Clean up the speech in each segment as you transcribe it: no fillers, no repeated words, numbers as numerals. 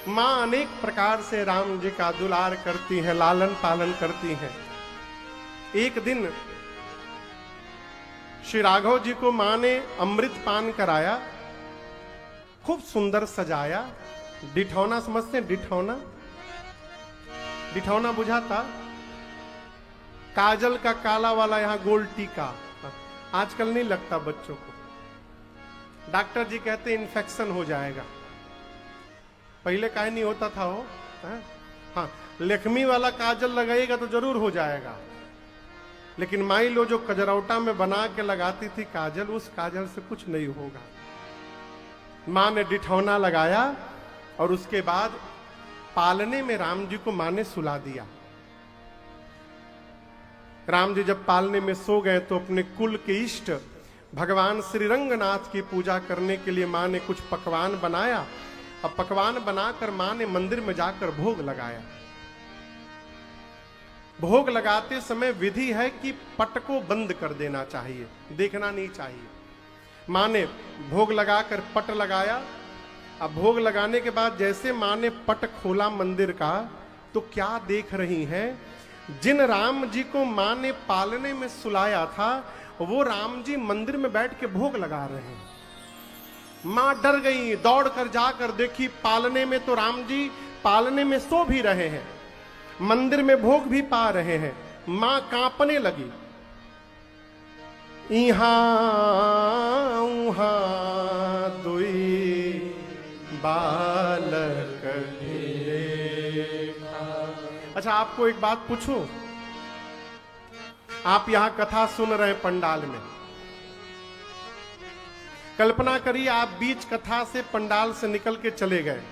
माँ अनेक प्रकार से राम जी का दुलार करती हैं, लालन पालन करती हैं। एक दिन श्री राघव जी को माँ ने अमृत पान कराया, खूब सुंदर सजाया। डिठौना समझते हैं? डिठौना, डिठौना बुझाता? काजल का काला वाला यहां गोल टीका आजकल नहीं लगता बच्चों को। डॉक्टर जी कहते हैं इन्फेक्शन हो जाएगा। पहले काहे नहीं होता था वो? हाँ, लक्ष्मी वाला काजल लगाएगा तो जरूर हो जाएगा, लेकिन माई लो जो कजरौटा में बना के लगाती थी काजल, उस काजल से कुछ नहीं होगा। मां ने डिठौना लगाया और उसके बाद पालने में राम जी को मां ने सुला दिया। राम जी जब पालने में सो गए तो अपने कुल के इष्ट भगवान श्री रंगनाथ की पूजा करने के लिए मां ने कुछ पकवान बनाया। अब पकवान बनाकर मां ने मंदिर में जाकर भोग लगाया। भोग लगाते समय विधि है कि पट को बंद कर देना चाहिए, देखना नहीं चाहिए। मां ने भोग लगाकर पट लगाया। अब भोग लगाने के बाद जैसे मां ने पट खोला मंदिर का, तो क्या देख रही हैं? जिन राम जी को मां ने पालने में सुलाया था, वो राम जी मंदिर में बैठ के भोग लगा रहे हैं। मां डर गई, दौड़कर जाकर देखी पालने में तो राम जी पालने में सो भी रहे हैं, मंदिर में भोग भी पा रहे हैं। मां कांपने लगी। उहाँ दुई बालक देखा। अच्छा, आपको एक बात पूछूं? आप यहां कथा सुन रहे हैं पंडाल में, कल्पना करिए आप बीच कथा से पंडाल से निकल के चले गए।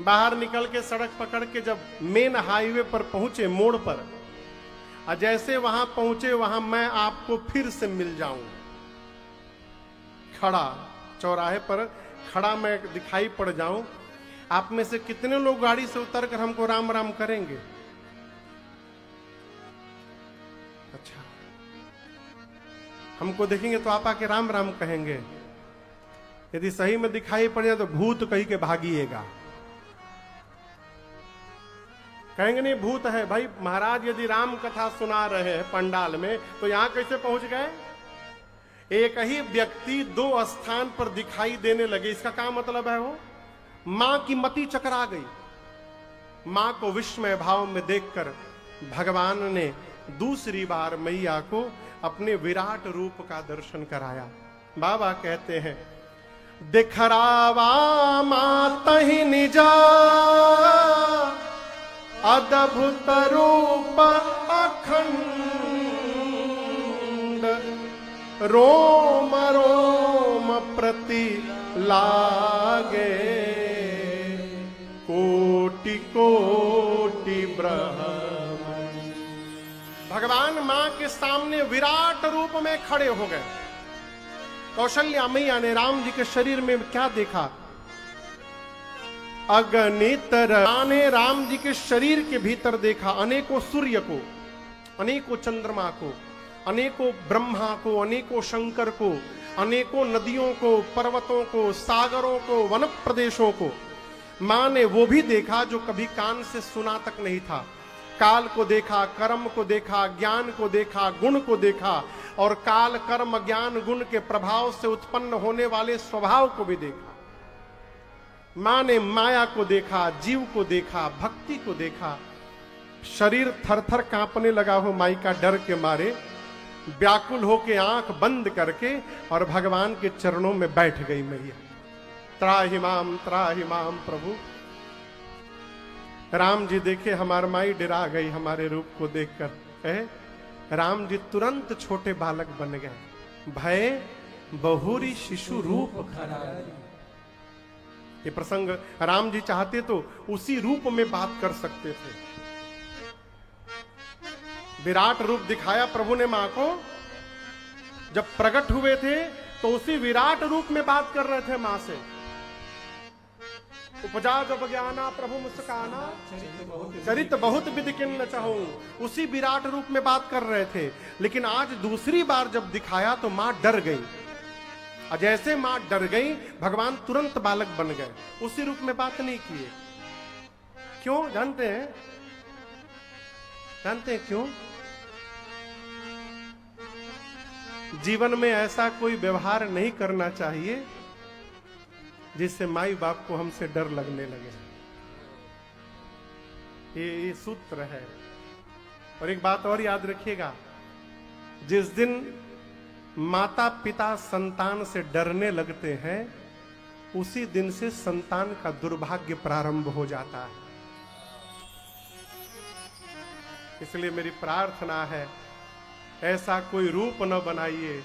बाहर निकल के सड़क पकड़ के जब मेन हाईवे पर पहुंचे, मोड़ पर, और जैसे वहां पहुंचे वहां मैं आपको फिर से मिल जाऊं, खड़ा चौराहे पर खड़ा मैं दिखाई पड़ जाऊं, आप में से कितने लोग गाड़ी से उतरकर हमको राम राम करेंगे? अच्छा, हमको देखेंगे तो आप आके राम राम कहेंगे। यदि सही में दिखाई पड़ जाए तो भूत कही के भागिएगा। कहेंगे नहीं भूत है। भाई महाराज यदि राम कथा सुना रहे हैं पंडाल में, तो यहां कैसे पहुंच गए? एक ही व्यक्ति दो स्थान पर दिखाई देने लगे, इसका क्या मतलब है? वो मां की मति चकरा गई। मां को विस्मय भाव में देखकर भगवान ने दूसरी बार मैया को अपने विराट रूप का दर्शन कराया। बाबा कहते हैं, दिखरावा मातहि निजा अद्भुत रूप अखंड, रोम रोम प्रति लागे, कोटि कोटि ब्रह्म। भगवान मां के सामने विराट रूप में खड़े हो गए। कौशल्या मैया ने राम जी के शरीर में क्या देखा? अगणित ने राम जी के शरीर के भीतर देखा अनेकों सूर्य को, अनेकों चंद्रमा को, अनेकों ब्रह्मा को, अनेकों शंकर को, अनेकों नदियों को, पर्वतों को, सागरों को, वन प्रदेशों को। मां ने वो भी देखा जो कभी कान से सुना तक नहीं था। काल को देखा, कर्म को देखा, ज्ञान को देखा, गुण को देखा, और काल कर्म ज्ञान गुण के प्रभाव से उत्पन्न होने वाले स्वभाव को भी देखा। मां ने माया को देखा, जीव को देखा, भक्ति को देखा। शरीर थर थर कांपने लगा हो माई का डर के मारे, व्याकुल होके आंख बंद करके और भगवान के चरणों में बैठ गई मैया। त्राहि माम प्रभु। राम जी देखे हमार माई डरा गई हमारे रूप को देखकर। राम जी तुरंत छोटे बालक बन गए। भय बहुरी शिशु रूप खरा। ये प्रसंग राम जी चाहते तो उसी रूप में बात कर सकते थे। विराट रूप दिखाया प्रभु ने मां को। जब प्रकट हुए थे तो उसी विराट रूप में बात कर रहे थे मां से। उपजा जब ज्ञाना प्रभु मुस्काना, चरित बहुत विधि किन्न चाहूं। उसी विराट रूप में बात कर रहे थे। लेकिन आज दूसरी बार जब दिखाया तो मां डर गई। और जैसे मां डर गई, भगवान तुरंत बालक बन गए, उसी रूप में बात नहीं किए। क्यों जानते हैं? जानते हैं क्यों? जीवन में ऐसा कोई व्यवहार नहीं करना चाहिए जिससे माई बाप को हमसे डर लगने लगे। ये सूत्र है। और एक बात और याद रखिएगा, जिस दिन माता पिता संतान से डरने लगते हैं, उसी दिन से संतान का दुर्भाग्य प्रारंभ हो जाता है। इसलिए मेरी प्रार्थना है, ऐसा कोई रूप न बनाइए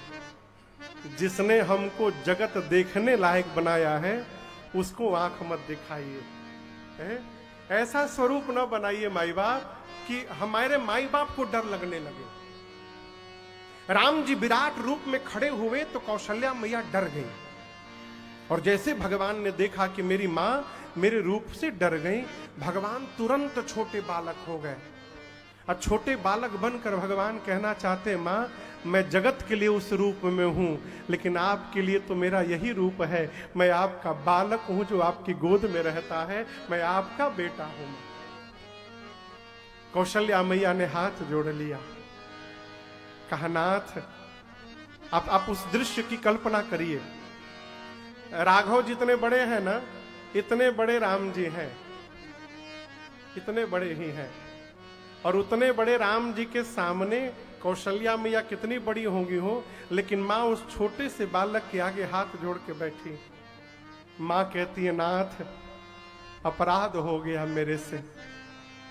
जिसने हमको जगत देखने लायक बनाया है, उसको आंख मत दिखाइए। ऐसा स्वरूप न बनाइए माई बाप कि हमारे माई बाप को डर लगने लगे। राम जी विराट रूप में खड़े हुए तो कौशल्या मैया डर गई, और जैसे भगवान ने देखा कि मेरी मां मेरे रूप से डर गई, भगवान तुरंत छोटे बालक हो गए। और छोटे बालक बनकर भगवान कहना चाहते, मां मैं जगत के लिए उस रूप में हूं, लेकिन आपके लिए तो मेरा यही रूप है। मैं आपका बालक हूं जो आपकी गोद में रहता है, मैं आपका बेटा हूं। कौशल्या मैया ने हाथ जोड़ लिया, कहा नाथ, आप उस दृश्य की कल्पना करिए। राघव जितने बड़े हैं ना, इतने बड़े राम जी हैं, इतने बड़े ही हैं। और उतने बड़े राम जी के सामने कौशल्या मैया कितनी बड़ी होंगी हो, लेकिन मां उस छोटे से बालक के आगे हाथ जोड़ के बैठी। मां कहती है, नाथ अपराध हो गया मेरे से।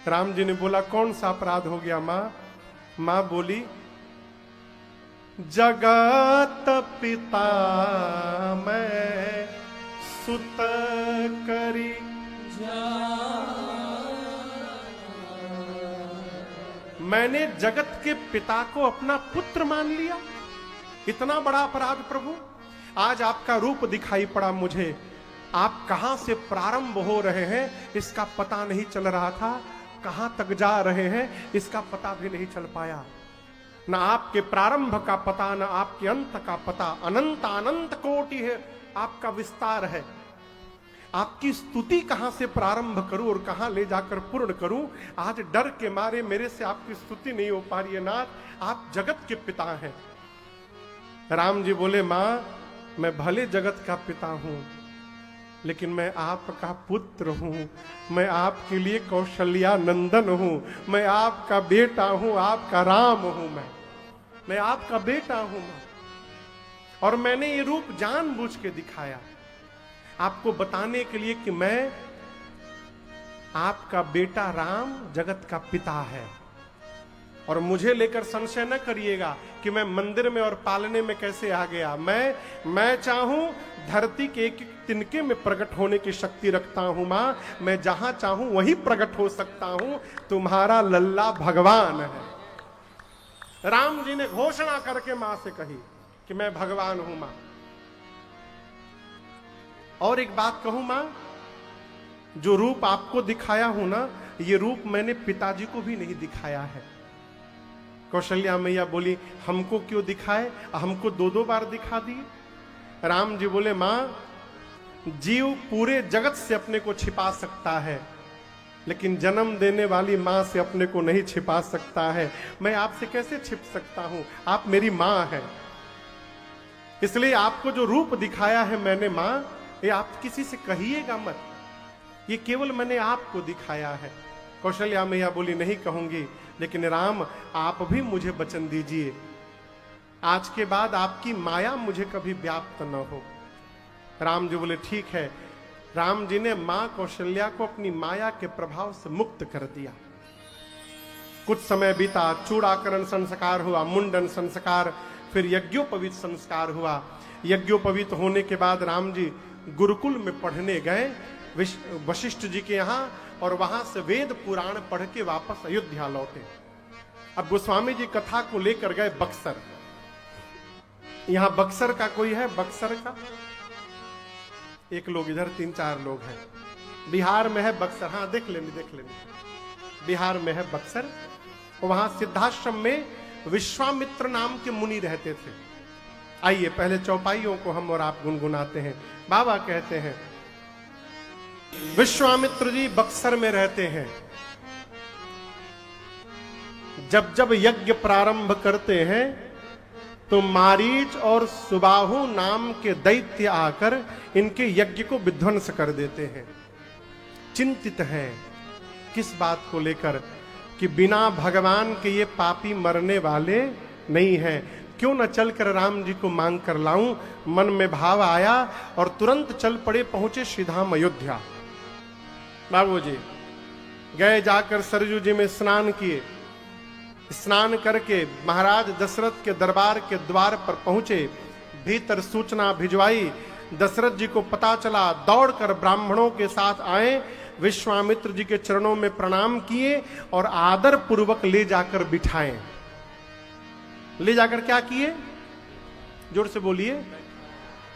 राम जी ने बोला, कौन सा अपराध हो गया मां? मां बोली, जगत पिता मैं सुत करी मैंने जगत के पिता को अपना पुत्र मान लिया। इतना बड़ा अपराध प्रभु। आज आपका रूप दिखाई पड़ा मुझे, आप कहां से प्रारंभ हो रहे हैं इसका पता नहीं चल रहा था, कहां तक जा रहे हैं इसका पता भी नहीं चल पाया। न आपके प्रारंभ का पता, न आपके अंत का पता। अनंत अनंत कोटि है आपका विस्तार है। आपकी स्तुति कहां से प्रारंभ करूं और कहां ले जाकर पूर्ण करूं, आज डर के मारे मेरे से आपकी स्तुति नहीं हो पा रही है। नाथ, आप जगत के पिता हैं। राम जी बोले, मां मैं भले जगत का पिता हूं, लेकिन मैं आपका पुत्र हूं। मैं आपके लिए कौशल्या नंदन हूं, मैं आपका बेटा हूं, आपका राम हूं। मैं आपका बेटा हूं। और मैंने ये रूप जानबूझ के दिखाया आपको बताने के लिए कि मैं आपका बेटा राम जगत का पिता है। और मुझे लेकर संशय न करिएगा कि मैं मंदिर में और पालने में कैसे आ गया। मैं चाहूं धरती के एक तिनके में प्रकट होने की शक्ति रखता हूं मां। मैं जहां चाहूं वहीं प्रकट हो सकता हूं। तुम्हारा लल्ला भगवान है। राम जी ने घोषणा करके मां से कही कि मैं भगवान हूं मां। और एक बात कहूं मां, जो रूप आपको दिखाया हूं ना, ये रूप मैंने पिताजी को भी नहीं दिखाया है। कौशल्या मैया बोली, हमको क्यों दिखाए? हमको दो दो बार दिखा दिए। राम जी बोले, मां जीव पूरे जगत से अपने को छिपा सकता है, लेकिन जन्म देने वाली मां से अपने को नहीं छिपा सकता है। मैं आपसे कैसे छिप सकता हूं? आप मेरी मां हैं। इसलिए आपको जो रूप दिखाया है मैंने मां, ये आप किसी से कहिएगा मत, ये केवल मैंने आपको दिखाया है। कौशल्या मैया बोली, नहीं कहूंगी, लेकिन राम आप भी मुझे वचन दीजिए, आज के बाद आपकी माया मुझे कभी व्याप्त न हो। राम जी बोले, ठीक है। राम जी ने मां कौशल्या को अपनी माया के प्रभाव से मुक्त कर दिया। कुछ समय बीता, चूड़ाकरण संस्कार हुआ, मुंडन संस्कार, फिर यज्ञोपवीत संस्कार हुआ। यज्ञोपवीत होने के बाद राम जी गुरुकुल में पढ़ने गए वशिष्ठ जी के यहां, और वहां से वेद पुराण पढ़ के वापस अयोध्या लौटे। अब गोस्वामी जी कथा को लेकर गए बक्सर। यहां बक्सर का कोई है? बक्सर का एक लोग, इधर 3-4 लोग हैं। बिहार में है बक्सर, हाँ देख लेंगे। बिहार में है बक्सर। वहां सिद्धाश्रम में विश्वामित्र नाम के मुनि रहते थे। आइए पहले चौपाइयों को हम और आप गुनगुनाते हैं। बाबा कहते हैं, विश्वामित्र जी बक्सर में रहते हैं। जब जब यज्ञ प्रारंभ करते हैं तो मारीच और सुबाहु नाम के दैत्य आकर इनके यज्ञ को विध्वंस कर देते हैं। चिंतित हैं किस बात को लेकर कि बिना भगवान के ये पापी मरने वाले नहीं हैं, क्यों न चलकर राम जी को मांग कर लाऊं। मन में भाव आया और तुरंत चल पड़े, पहुंचे श्रीधाम अयोध्या। बाबूजी गए, जाकर सरजू जी में स्नान किए। स्नान करके महाराज दशरथ के दरबार के द्वार पर पहुंचे। भीतर सूचना भिजवाई। दशरथ जी को पता चला, दौड़कर ब्राह्मणों के साथ आए, विश्वामित्र जी के चरणों में प्रणाम किए और आदर पूर्वक ले जाकर बिठाएं। ले जाकर क्या किए? जोर से बोलिए,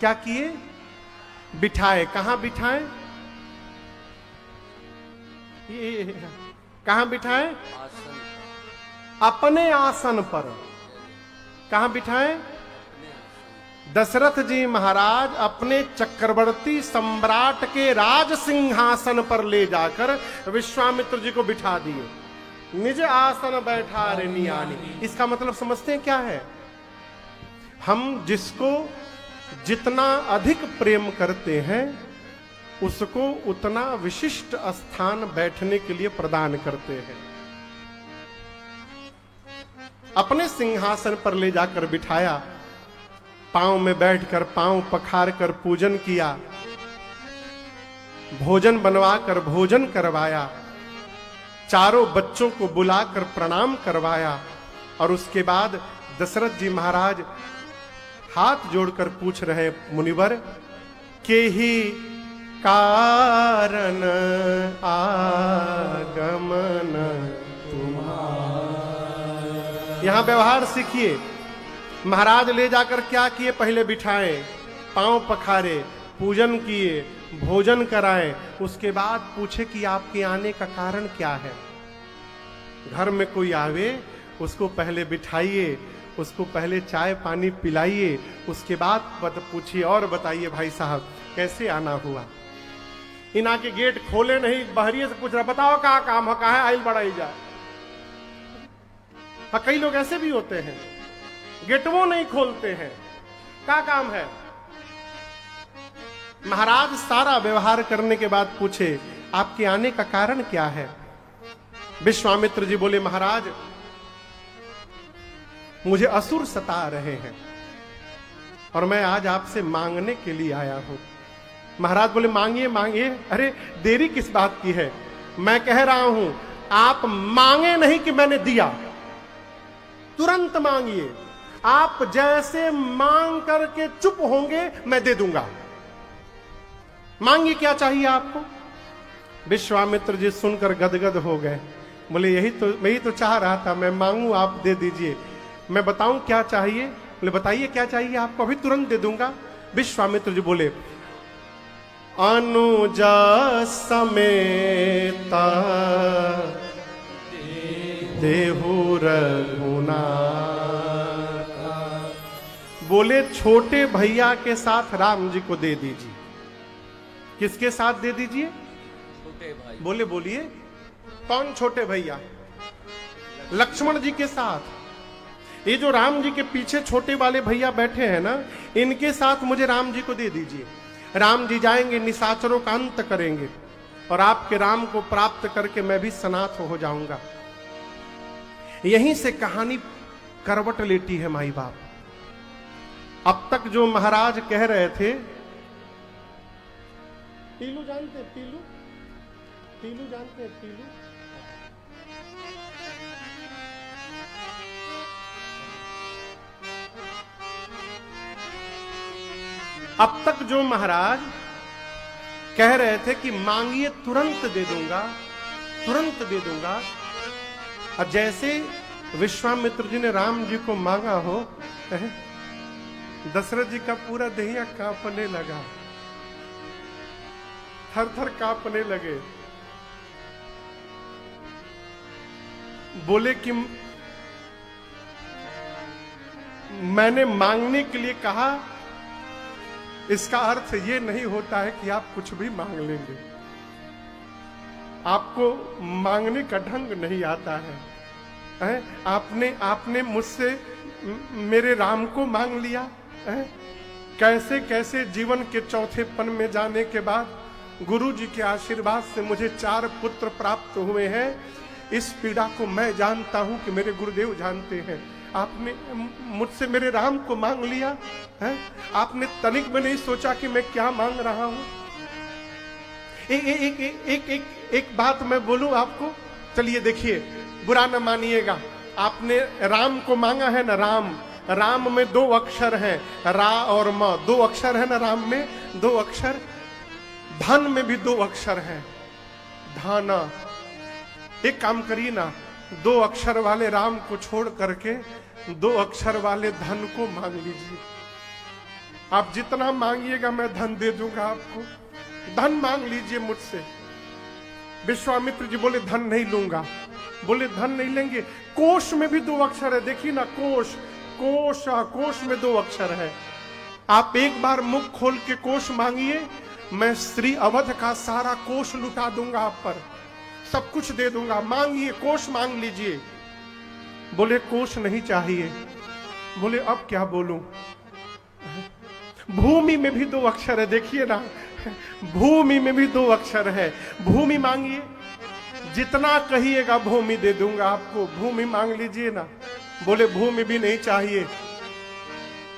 क्या किए? बिठाए। कहां बिठाए? ये कहां बिठाए? अपने आसन पर। कहां बिठाए? दशरथ जी महाराज अपने चक्रवर्ती सम्राट के राज सिंहासन पर ले जाकर विश्वामित्र जी को बिठा दिए। निज आसन बैठा रे नियानी। इसका मतलब समझते हैं क्या है? हम जिसको जितना अधिक प्रेम करते हैं उसको उतना विशिष्ट स्थान बैठने के लिए प्रदान करते हैं। अपने सिंहासन पर ले जाकर बिठाया, पांव में बैठकर पांव पखार कर पूजन किया, भोजन बनवाकर भोजन करवाया, चारों बच्चों को बुलाकर प्रणाम करवाया और उसके बाद दशरथ जी महाराज हाथ जोड़कर पूछ रहे, मुनिवर के ही कारण आगमन तुम्हारा। यहां व्यवहार सीखिए। महाराज ले जाकर क्या किए? पहले बिठाए, पांव पखारे, पूजन किए, भोजन कराए, उसके बाद पूछे कि आपके आने का कारण क्या है। घर में कोई आवे उसको पहले बिठाइए, उसको पहले चाय पानी पिलाइए, उसके बाद पूछिए और बताइए भाई साहब कैसे आना हुआ। इना के गेट खोले नहीं, बहरिए से पूछ रहा, बताओ कहा काम है, कहा है आइल बढ़ाई जाए। हाँ, कई लोग ऐसे भी होते हैं, गेटवो नहीं खोलते हैं, क्या काम है। महाराज सारा व्यवहार करने के बाद पूछे, आपके आने का कारण क्या है। विश्वामित्र जी बोले, महाराज मुझे असुर सता रहे हैं और मैं आज आपसे मांगने के लिए आया हूं। महाराज बोले, मांगिए मांगिए। अरे देरी किस बात की है, मैं कह रहा हूं आप मांगे नहीं कि मैंने दिया, तुरंत मांगिए। आप जैसे मांग करके चुप होंगे मैं दे दूंगा। मांगिए, क्या चाहिए आपको। विश्वामित्र जी सुनकर गदगद हो गए। बोले, मैं ही तो चाह रहा था, मैं मांगू आप दे दीजिए। मैं बताऊं क्या चाहिए? बोले, बताइए क्या चाहिए आपको, अभी तुरंत दे दूंगा। विश्वामित्र जी बोले, अनुजा समेता देहु रघुनाथ। बोले, छोटे भैया के साथ राम जी को दे दीजिए। किसके साथ दे दीजिए? छोटे भाई। बोले, बोलिए कौन छोटे भैया? लक्ष्मण जी के साथ। ये जो राम जी के पीछे छोटे वाले भैया बैठे हैं ना, इनके साथ मुझे राम जी को दे दीजिए। राम जी जाएंगे, निशाचरों का अंत करेंगे और आपके राम को प्राप्त करके मैं भी सनाथ हो जाऊंगा। यहीं से कहानी करवट लेती है माई बाप। अब तक जो महाराज कह रहे थे, पीलू जानते हैं? पीलू पीलू जानते हैं? पीलू अब तक जो महाराज कह रहे थे कि मांगिए तुरंत दे दूंगा, तुरंत दे दूंगा, और जैसे विश्वामित्र जी ने राम जी को मांगा हो, दशरथ जी का पूरा देहिया कांपने लगा, थर थर कांपने लगे। बोले कि मैंने मांगने के लिए कहा, इसका अर्थ ये नहीं होता है कि आप कुछ भी मांग लेंगे। आपको मांगने का ढंग नहीं आता है? आपने मुझसे मेरे राम को मांग लिया है? कैसे कैसे जीवन के चौथे पन में जाने के बाद गुरु जी के आशीर्वाद से मुझे 4 पुत्र प्राप्त हुए हैं। इस पीड़ा को मैं जानता हूं कि मेरे गुरुदेव जानते हैं। आपने मुझसे मेरे राम को मांग लिया है? आपने तनिक में नहीं सोचा कि मैं क्या मांग रहा हूं। एक बात मैं बोलूं आपको, चलिए देखिए, बुरा न मानिएगा। आपने राम को मांगा है ना, राम में 2 अक्षर हैं, रा और म, 2 अक्षर है ना राम में, 2 अक्षर। धन में भी 2 अक्षर हैं, धाना। एक काम करिए ना, 2 अक्षर वाले राम को छोड़ करके 2 अक्षर वाले धन को मांग लीजिए। आप जितना मांगिएगा मैं धन दे दूंगा आपको। धन मांग लीजिए मुझसे। विश्वामित्र जी बोले धन नहीं लूंगा। बोले धन नहीं लेंगे? कोश में भी 2 अक्षर है, देखिए ना, कोश में 2 अक्षर है। आप एक बार मुख खोल के कोश मांगिए, मैं श्री अवध का सारा कोश लुटा दूंगा आप पर, सब कुछ दे दूंगा। मांगिए, कोश मांग लीजिए। बोले कोश नहीं चाहिए। बोले अब क्या बोलूं? भूमि में भी 2 अक्षर है, देखिए ना, भूमि में भी 2 अक्षर है। भूमि मांगिए, जितना कहिएगा भूमि दे दूंगा आपको। भूमि मांग लीजिए ना। बोले भूमि भी नहीं चाहिए।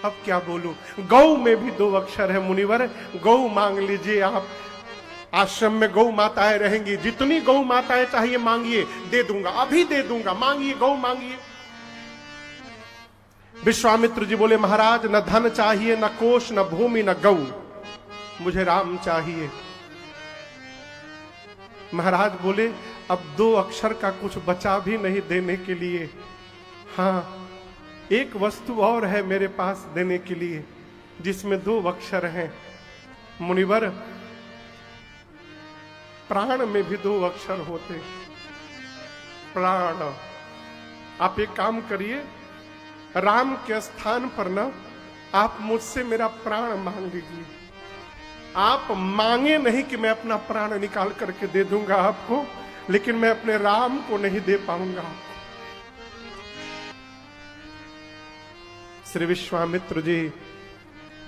अब क्या बोलूं? गौ में भी 2 अक्षर है मुनिवर, गौ मांग लीजिए आप। आश्रम में गौ माताएं रहेंगी, जितनी गौ माताएं चाहिए मांगिए, दे दूंगा, अभी दे दूंगा। मांगिए, गौ मांगिए। विश्वामित्र जी बोले महाराज, न धन चाहिए, न कोश, न भूमि, न गौ, मुझे राम चाहिए। महाराज बोले अब 2 अक्षर का कुछ बचा भी नहीं देने के लिए। हाँ, एक वस्तु और है मेरे पास देने के लिए, जिसमें 2 अक्षर हैं। मुनिवर, प्राण में भी 2 अक्षर होते। प्राण। आप एक काम करिए, राम के स्थान पर ना आप मुझसे मेरा प्राण मांग लीजिए। आप मांगे नहीं कि मैं अपना प्राण निकाल करके दे दूंगा आपको, लेकिन मैं अपने राम को नहीं दे पाऊंगा। श्री विश्वामित्र जी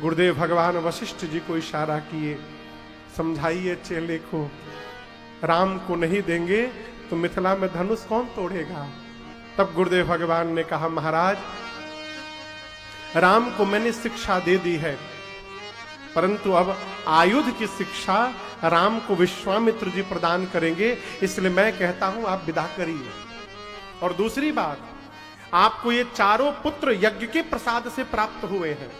गुरुदेव भगवान वशिष्ठ जी को इशारा किए, समझाइए चेले को, राम को नहीं देंगे तो मिथिला में धनुष कौन तोड़ेगा। तब गुरुदेव भगवान ने कहा महाराज, राम को मैंने शिक्षा दे दी है, परंतु अब आयुध की शिक्षा राम को विश्वामित्र जी प्रदान करेंगे, इसलिए मैं कहता हूं आप विदा करिए। और दूसरी बात, आपको ये 4 पुत्र यज्ञ के प्रसाद से प्राप्त हुए हैं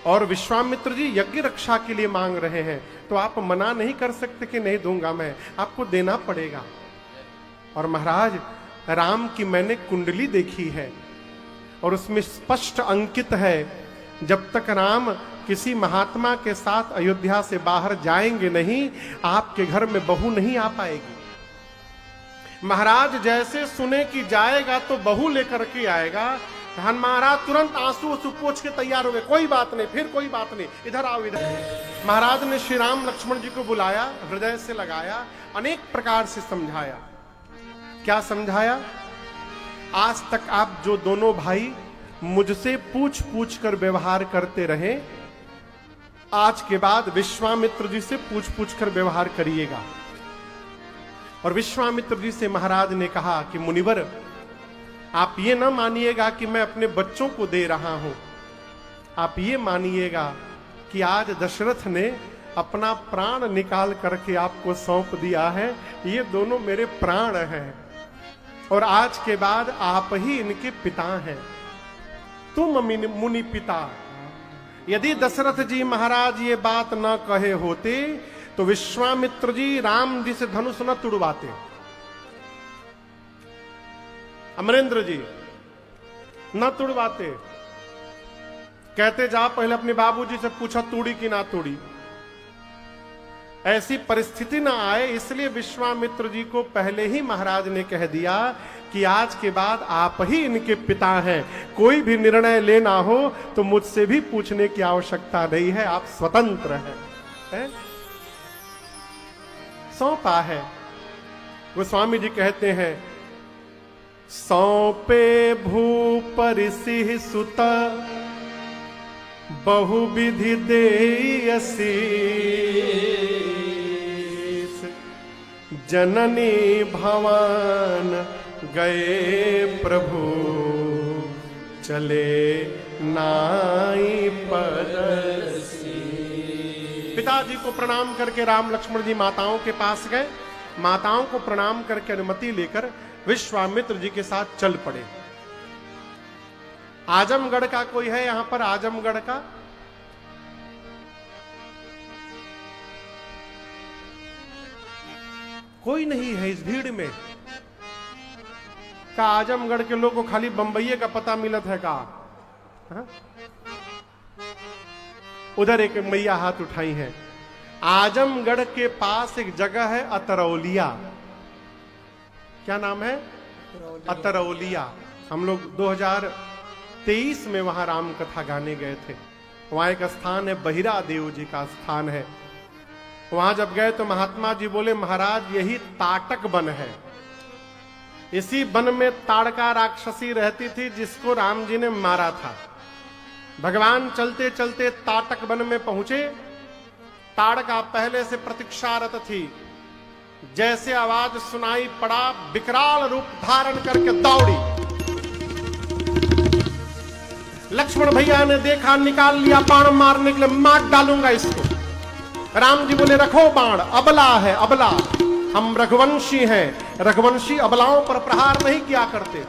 और विश्वामित्र जी यज्ञ रक्षा के लिए मांग रहे हैं, तो आप मना नहीं कर सकते कि नहीं दूंगा मैं, आपको देना पड़ेगा। और महाराज, राम की मैंने कुंडली देखी है और उसमें स्पष्ट अंकित है, जब तक राम किसी महात्मा के साथ अयोध्या से बाहर जाएंगे नहीं, आपके घर में बहू नहीं आ पाएगी। महाराज जैसे सुने कि जाएगा तो बहू लेकर के आएगा, महाराज तुरंत आंसू पोंछ के तैयार हो गए, कोई बात नहीं, फिर कोई बात नहीं, इधर आओ इधर। महाराज ने श्री राम लक्ष्मण जी को बुलाया, हृदय से लगाया, अनेक प्रकार से समझाया। क्या समझाया? आज तक आप जो दोनों भाई मुझसे पूछ पूछ कर व्यवहार करते रहे, आज के बाद विश्वामित्र जी से पूछ पूछ कर व्यवहार करिएगा। और विश्वामित्र जी से महाराज ने कहा कि मुनिवर, आप ये ना मानिएगा कि मैं अपने बच्चों को दे रहा हूं, आप ये मानिएगा कि आज दशरथ ने अपना प्राण निकाल करके आपको सौंप दिया है। ये दोनों मेरे प्राण हैं और आज के बाद आप ही इनके पिता हैं, तुम मुनि पिता। यदि दशरथ जी महाराज ये बात न कहे होते तो विश्वामित्र जी राम जी से धनुष न तुड़वाते। अमरेंद्र जी न तुड़वाते, कहते जा पहले अपने बाबूजी से पूछा तोड़ी कि ना तोड़ी। ऐसी परिस्थिति ना आए, इसलिए विश्वामित्र जी को पहले ही महाराज ने कह दिया कि आज के बाद आप ही इनके पिता हैं, कोई भी निर्णय लेना हो तो मुझसे भी पूछने की आवश्यकता नहीं है, आप स्वतंत्र हैं। सौंपा है। गोस्वामी जी कहते हैं, सौंपे भूपरि सिंह सुत बहुविधि देयसी, जननी भवन गए प्रभु चले नाई परसी। पिताजी को प्रणाम करके राम लक्ष्मण जी माताओं के पास गए। माताओं को प्रणाम करके अनुमति लेकर विश्वामित्र जी के साथ चल पड़े। आजमगढ़ का कोई है यहां पर? आजमगढ़ का कोई नहीं है इस भीड़ में का? आजमगढ़ के लोगों को खाली बंबई का पता मिलत है का? हा? उधर एक मैया हाथ उठाई है। आजमगढ़ के पास एक जगह है अतरौलिया। क्या नाम है? अतरौलिया। हम लोग 2023 में वहां राम कथा गाने गए थे। वहां एक स्थान है, बहिरा देव जी का स्थान है। वहां जब गए तो महात्मा जी बोले, महाराज यही ताटक वन है। इसी वन में ताड़का राक्षसी रहती थी जिसको राम जी ने मारा था। भगवान चलते चलते ताटक वन में पहुंचे। ताड़का पहले से प्रतीक्षारत थी। जैसे आवाज सुनाई पड़ा, विकराल रूप धारण करके दौड़ी। लक्ष्मण भैया ने देखा, निकाल लिया बाण मारने के लिए, मार डालूंगा इसको। राम जी बोले, रखो बाण, अबला है अबला, हम रघुवंशी हैं, रघुवंशी अबलाओं पर प्रहार नहीं किया करते।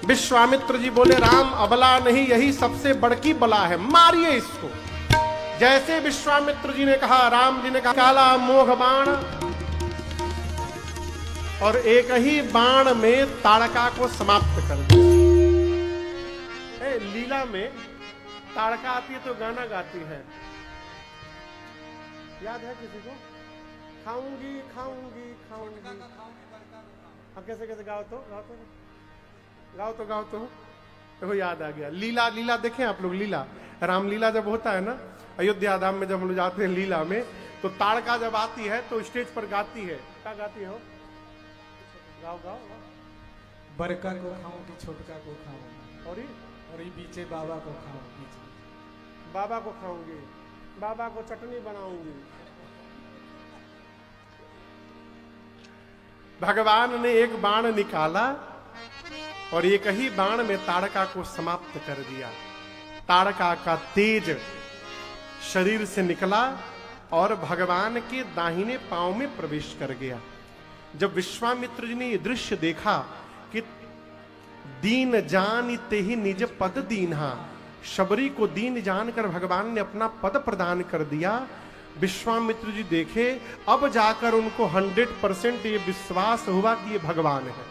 विश्वामित्र जी बोले, राम अबला नहीं, यही सबसे बड़की बला है, मारिए इसको। जैसे विश्वामित्र जी ने कहा, राम जी ने कहा, काला मोघ बाण, और एक ही बाण में ताड़का को समाप्त कर दिया। लीला में ताड़का आती है तो गाना गाती है, याद है किसी को? खाऊंगी खाऊंगी खाऊंगी। कैसे कैसे गाओ तो देखो याद आ गया। लीला, लीला देखें आप लोग। लीला, रामलीला जब होता है ना अयोध्या धाम में, जब हम लोग जाते हैं लीला में, तो ताड़का जब आती है तो स्टेज पर गाती है। क्या गाती हो? गाओ गाओ। बड़का को खाऊंगी, छोटका को खाऊंगी, और ये पीछे बाबा को खाऊंगी, बाबा को खाऊंगी, बाबा को चटनी बनाऊंगी। भगवान ने एक बाण निकाला और एक ही बाण में ताड़का को समाप्त कर दिया। ताड़का का तेज शरीर से निकला और भगवान के दाहिने पांव में प्रवेश कर गया। जब विश्वामित्र जी ने यह दृश्य देखा कि दीन जान ते ही निज पद दीन्हा, शबरी को दीन जानकर भगवान ने अपना पद प्रदान कर दिया। विश्वामित्र जी देखे, अब जाकर उनको 100% ये विश्वास हुआ कि ये भगवान है।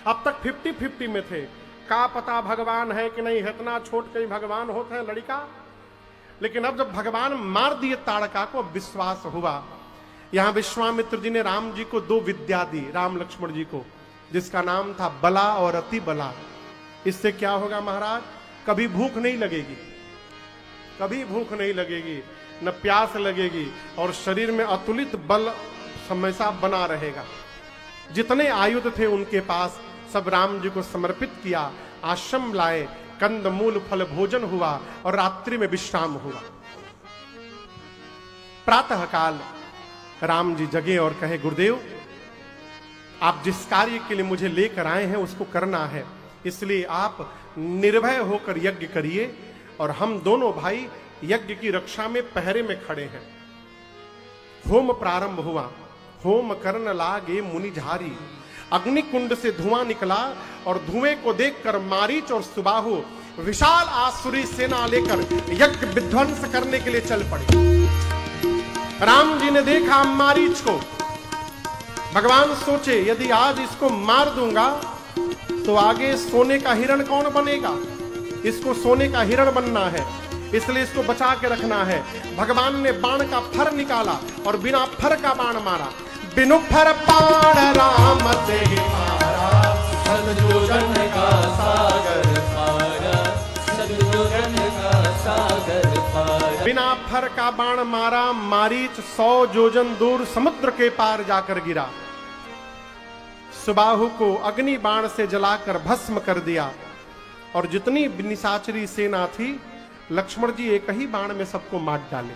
अब तक 50-50 में थे, का पता भगवान है कि नहीं, इतना छोट कहीं भगवान होते हैं लड़का। लेकिन अब जब भगवान मार दिए ताड़का को, विश्वास हुआ। यहां विश्वामित्र जी ने राम जी को 2 विद्या दी, राम लक्ष्मण जी को, जिसका नाम था बला और अति बला। इससे क्या होगा महाराज? कभी भूख नहीं लगेगी, कभी भूख नहीं लगेगी, न प्यास लगेगी, और शरीर में अतुलित बल हमेशा बना रहेगा। जितने आयुध थे उनके पास सब राम जी को समर्पित किया। आश्रम लाए, कंद मूल फल भोजन हुआ और रात्रि में विश्राम हुआ। प्रातः काल राम जी जगे और कहे, गुरुदेव आप जिस कार्य के लिए मुझे लेकर आए हैं उसको करना है, इसलिए आप निर्भय होकर यज्ञ करिए और हम दोनों भाई यज्ञ की रक्षा में पहरे में खड़े हैं। होम प्रारंभ हुआ। होम करन लागे मुनि झारी, अग्निकुंड से धुआं निकला और धुएं को देखकर मारीच और सुबाहु विशाल आसुरी सेना लेकर यज्ञ विध्वंस करने के लिए चल पड़े। राम जी ने देखा मारीच को। भगवान सोचे, यदि आज इसको मार दूंगा तो आगे सोने का हिरण कौन बनेगा? इसको सोने का हिरण बनना है। इसलिए इसको बचा के रखना है। भगवान ने बाण का फर निकाला और बिना फर का बाण मारा। बिनु फर बाण राम से मारा, सदयोजन का सागर पारा, सदयोजन का सागर पारा। बिना फर का बाण मारा, मारीच 100 योजन दूर समुद्र के पार जाकर गिरा। सुबाहु को अग्नि बाण से जलाकर भस्म कर दिया और जितनी निशाचरी सेना थी लक्ष्मण जी एक ही बाण में सबको मार डाले।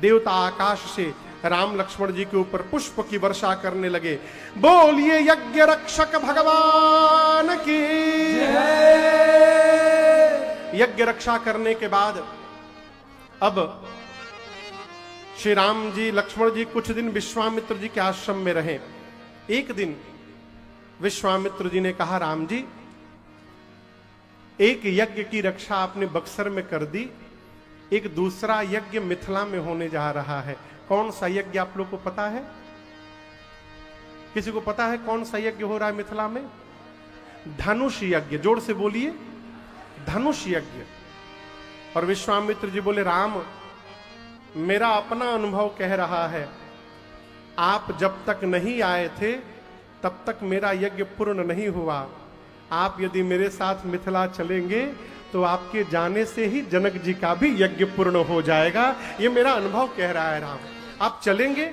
देवता आकाश से राम लक्ष्मण जी के ऊपर पुष्प की वर्षा करने लगे। बोलिए यज्ञ रक्षक भगवान की। यज्ञ रक्षा करने के बाद अब श्री राम जी लक्ष्मण जी कुछ दिन विश्वामित्र जी के आश्रम में रहे। एक दिन विश्वामित्र जी ने कहा, राम जी एक यज्ञ की रक्षा आपने बक्सर में कर दी, एक दूसरा यज्ञ मिथिला में होने जा रहा है। कौन सा यज्ञ आप लोग को पता है? किसी को पता है कौन सा यज्ञ हो रहा है मिथिला में? धनुष यज्ञ। जोर से बोलिए, धनुष यज्ञ। और विश्वामित्र जी बोले, राम मेरा अपना अनुभव कह रहा है, आप जब तक नहीं आए थे तब तक मेरा यज्ञ पूर्ण नहीं हुआ। आप यदि मेरे साथ मिथिला चलेंगे तो आपके जाने से ही जनक जी का भी यज्ञ पूर्ण हो जाएगा। ये मेरा अनुभव कह रहा है राम। आप चलेंगे?